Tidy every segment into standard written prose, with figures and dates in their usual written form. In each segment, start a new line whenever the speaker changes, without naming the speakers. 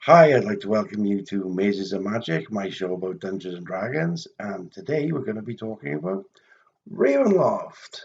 Hi, I'd like to welcome you to Mazes and Magic, my show about Dungeons and Dragons, and today we're going to be talking about Ravenloft.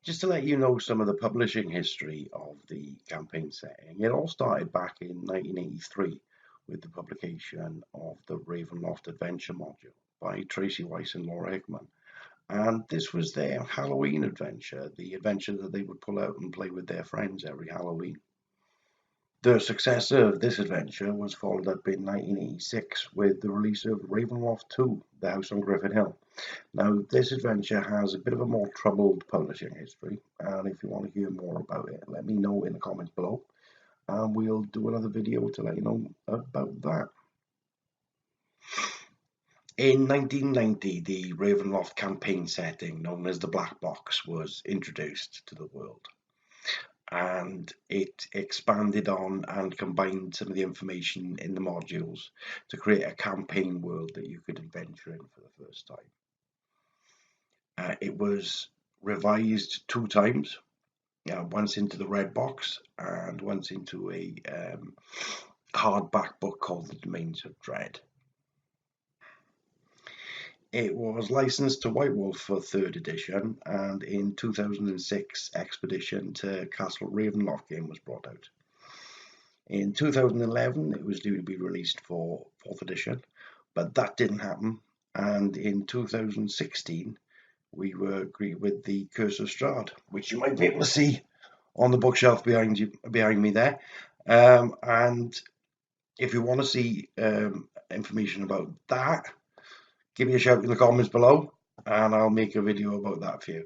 Just to let you know some of the publishing history of the campaign setting, it all started back in 1983 with the publication of the Ravenloft Adventure module by Tracy Weiss and Laura Hickman. And this was their Halloween adventure, the adventure that they would pull out and play with their friends every Halloween. The successor of this adventure was followed up in 1986 with the release of Ravenloft 2, The House on Griffin Hill. Now, this adventure has a bit of a more troubled publishing history, and if you want to hear more about it, let me know in the comments below, and we'll do another video to let you know about that. In 1990, the Ravenloft campaign setting, known as the Black Box, was introduced to the world. And it expanded on and combined some of the information in the modules to create a campaign world that you could adventure in for the first time. It was revised 2 times, once into the red box and once into a hardback book called The Domains of Dread. It was licensed to White Wolf for 3rd edition, and in 2006 Expedition to Castle Ravenloft game was brought out. In 2011 it was due to be released for 4th edition, but that didn't happen, and in 2016 we were greeted with the Curse of Strahd, which you might be able to see on the bookshelf behind me there. And if you want to see information about that, give me a shout in the comments below and I'll make a video about that for you.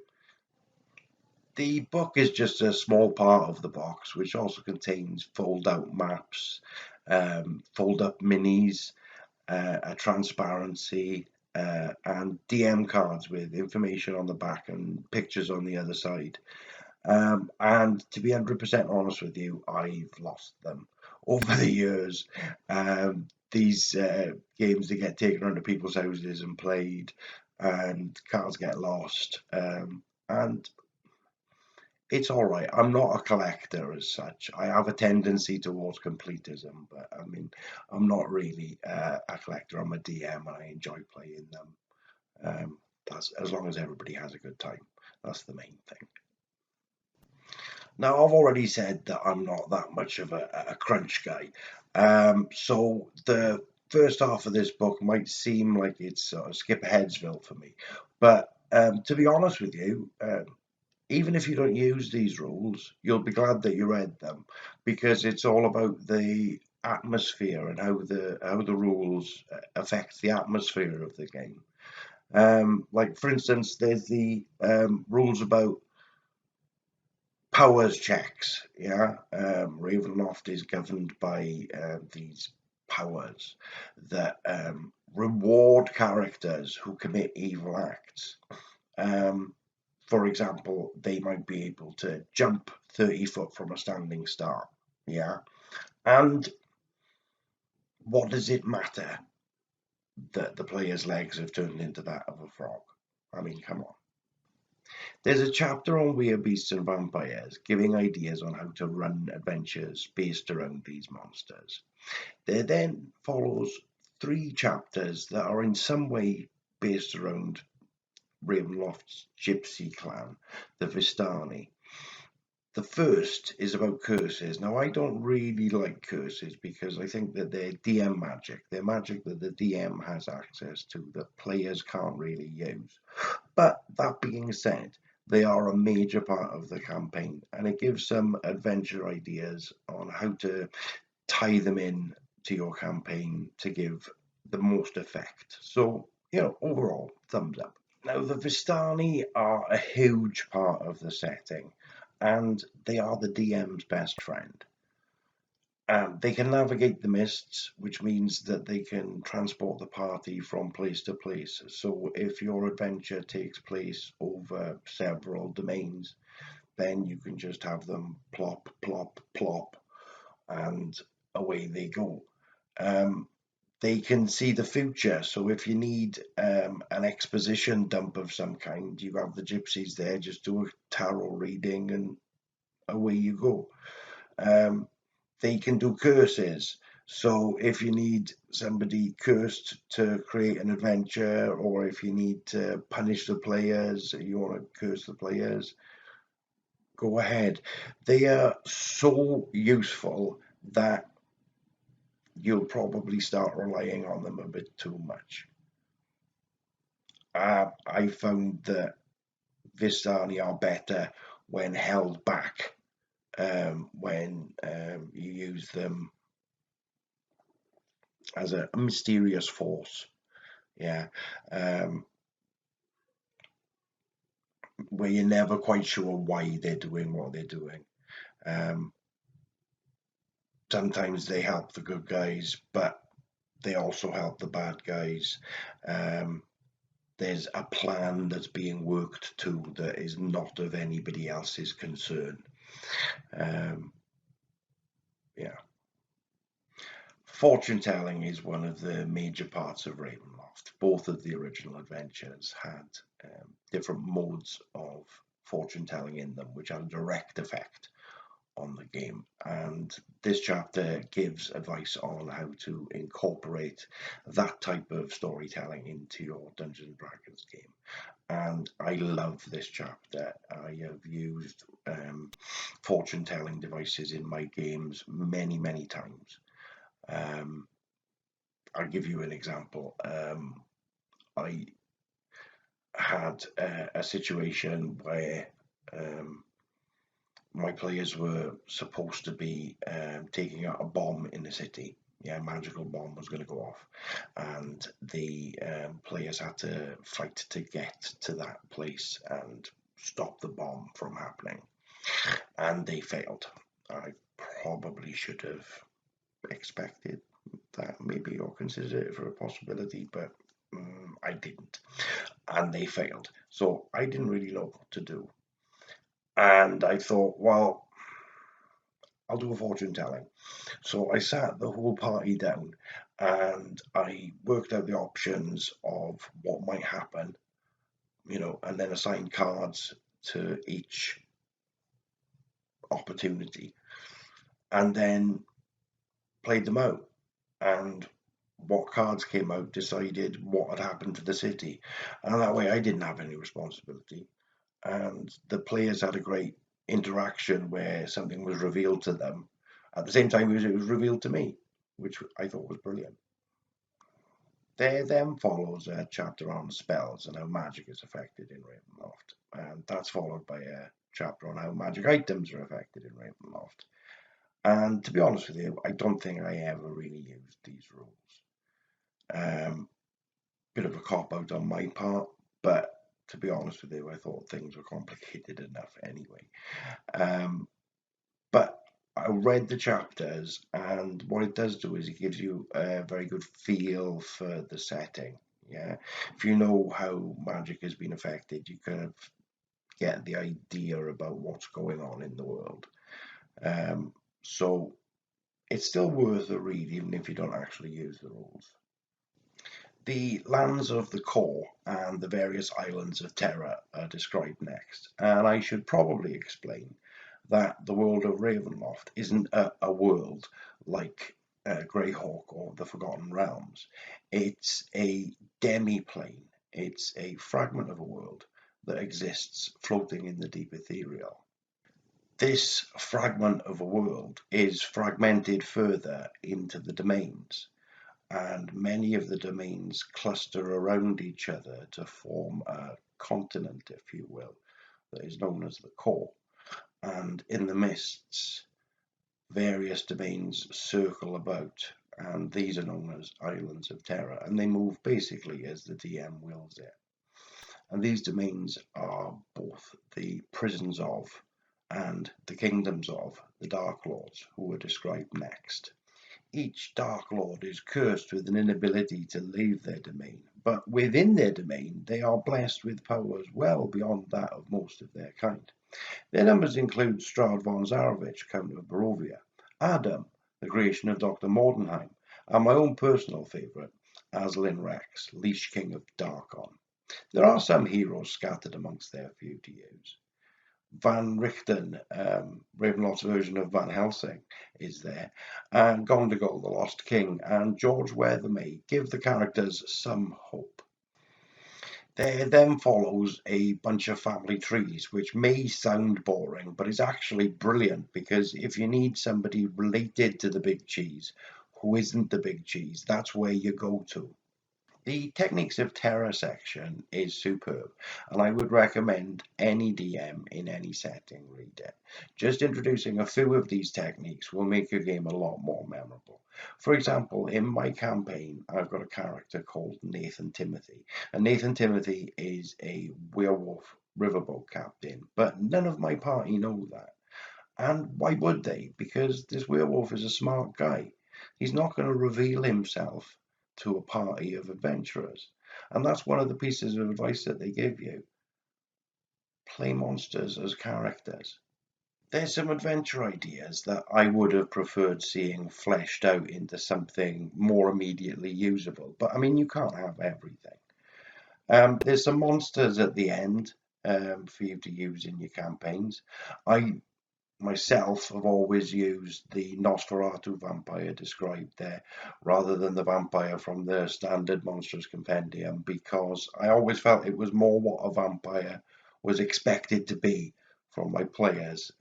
The book is just a small part of the box, which also contains fold-out maps, fold-up minis, a transparency, and DM cards with information on the back and pictures on the other side. And to be 100% honest with you, I've lost them over the years. These games, they get taken around to people's houses and played, and cards get lost. And it's all right. I'm not a collector as such. I have a tendency towards completism, but I mean, I'm not really a collector. I'm a DM and I enjoy playing them. That's as long as everybody has a good time. That's the main thing. Now, I've already said that I'm not that much of a crunch guy. So the first half of this book might seem like it's sort of skip aheadsville for me. But to be honest with you, even if you don't use these rules, you'll be glad that you read them, because it's all about the atmosphere and how the rules affect the atmosphere of the game. Like, for instance, there's the rules about powers checks. Ravenloft is governed by these powers that reward characters who commit evil acts. For example, they might be able to jump 30 foot from a standing start. And what does it matter that the player's legs have turned into that of a frog? I mean, come on. There's a chapter on weird beasts and vampires, giving ideas on how to run adventures based around these monsters. There then follows 3 chapters that are in some way based around Ravenloft's gypsy clan, the Vistani. The first is about curses. Now, I don't really like curses because I think that they're DM magic. They're magic that the DM has access to that players can't really use. But that being said, they are a major part of the campaign, and it gives some adventure ideas on how to tie them in to your campaign to give the most effect. So, overall, thumbs up. Now, the Vistani are a huge part of the setting, and they are the DM's best friend. They can navigate the mists, which means that they can transport the party from place to place. So if your adventure takes place over several domains, then you can just have them plop, plop, plop, and away they go. Um, they can see the future. So if you need an exposition dump of some kind, you have the gypsies there, just do a tarot reading and away you go. Um, they can do curses. So if you need somebody cursed to create an adventure, or if you need to punish the players, you want to curse the players, go ahead. They are so useful that you'll probably start relying on them a bit too much. I found that Vistani are better when held back, when you use them as a mysterious force. Yeah, um, where you're never quite sure why they're doing what they're doing. Um, Sometimes they help the good guys, but they also help the bad guys. Um, there's a plan that's being worked to that is not of anybody else's concern. Um, yeah. Fortune telling is one of the major parts of Ravenloft. Both of the original adventures had different modes of fortune telling in them, which had a direct effect on the game. And this chapter gives advice on how to incorporate that type of storytelling into your Dungeons and Dragons game. And I love this chapter. I have used fortune telling devices in my games many, many times. Um, I'll give you an example. I had a situation where my players were supposed to be taking out a bomb in the city. Yeah, a magical bomb was going to go off, and the players had to fight to get to that place and stop the bomb from happening. And they failed. I probably should have expected that maybe or considered it for a possibility, but I didn't. And they failed. So I didn't really know what to do. And I thought, well, I'll do a fortune telling. So I sat the whole party down and I worked out the options of what might happen, and then assigned cards to each opportunity and then played them out. And what cards came out decided what had happened to the city. And that way I didn't have any responsibility. And the players had a great interaction where something was revealed to them at the same time it was revealed to me, which I thought was brilliant. There then follows a chapter on spells and how magic is affected in Ravenloft, and that's followed by a chapter on how magic items are affected in Ravenloft. And to be honest with you, I don't think I ever really used these rules. Bit of a cop out on my part, but to be honest with you, I thought things were complicated enough anyway. Um, but I read the chapters, and what it does do is it gives you a very good feel for the setting. Yeah, if you know how magic has been affected, you kind of get the idea about what's going on in the world. So it's still worth a read, even if you don't actually use the rules. The lands of the core and the various islands of terror are described next, and I should probably explain that the world of Ravenloft isn't a world like Greyhawk or the Forgotten Realms. It's a demi-plane. It's a fragment of a world that exists floating in the deep ethereal. This fragment of a world is fragmented further into the domains, and many of the domains cluster around each other to form a continent, if you will, that is known as the core. And in the mists, various domains circle about, and these are known as islands of terror, and they move basically as the DM wills it. And these domains are both the prisons of and the kingdoms of the Dark Lords, who are described next. Each Dark Lord is cursed with an inability to leave their domain, but within their domain they are blessed with powers well beyond that of most of their kind. Their numbers include Strahd von Zarovich, Count of Barovia, Adam, the creation of Dr. Mordenheim, and my own personal favourite, Aslan Rex, Leash King of Darkon. There are some heroes scattered amongst their few to use. Van Richten, Ravenloft's version of Van Helsing, is there, and Gondogol, the Lost King, and George Weathermay give the characters some hope. There then follows a bunch of family trees, which may sound boring, but is actually brilliant because if you need somebody related to the big cheese who isn't the big cheese, that's where you go to. The Techniques of Terror section is superb, and I would recommend any DM in any setting read it. Just introducing a few of these techniques will make your game a lot more memorable. For example, in my campaign, I've got a character called Nathan Timothy, and Nathan Timothy is a werewolf riverboat captain, but none of my party know that. And why would they? Because this werewolf is a smart guy. He's not going to reveal himself to a party of adventurers. And that's one of the pieces of advice that they give you. Play monsters as characters. There's some adventure ideas that I would have preferred seeing fleshed out into something more immediately usable. But I mean, you can't have everything. There's some monsters at the end for you to use in your campaigns. I myself have always used the Nosferatu vampire described there rather than the vampire from the standard Monsters Compendium because I always felt it was more what a vampire was expected to be from my players.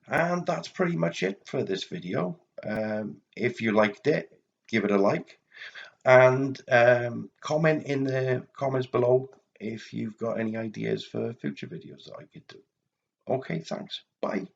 And that's pretty much it for this video. If you liked it, give it a like and comment in the comments below if you've got any ideas for future videos that I could do. Okay, thanks. Bye.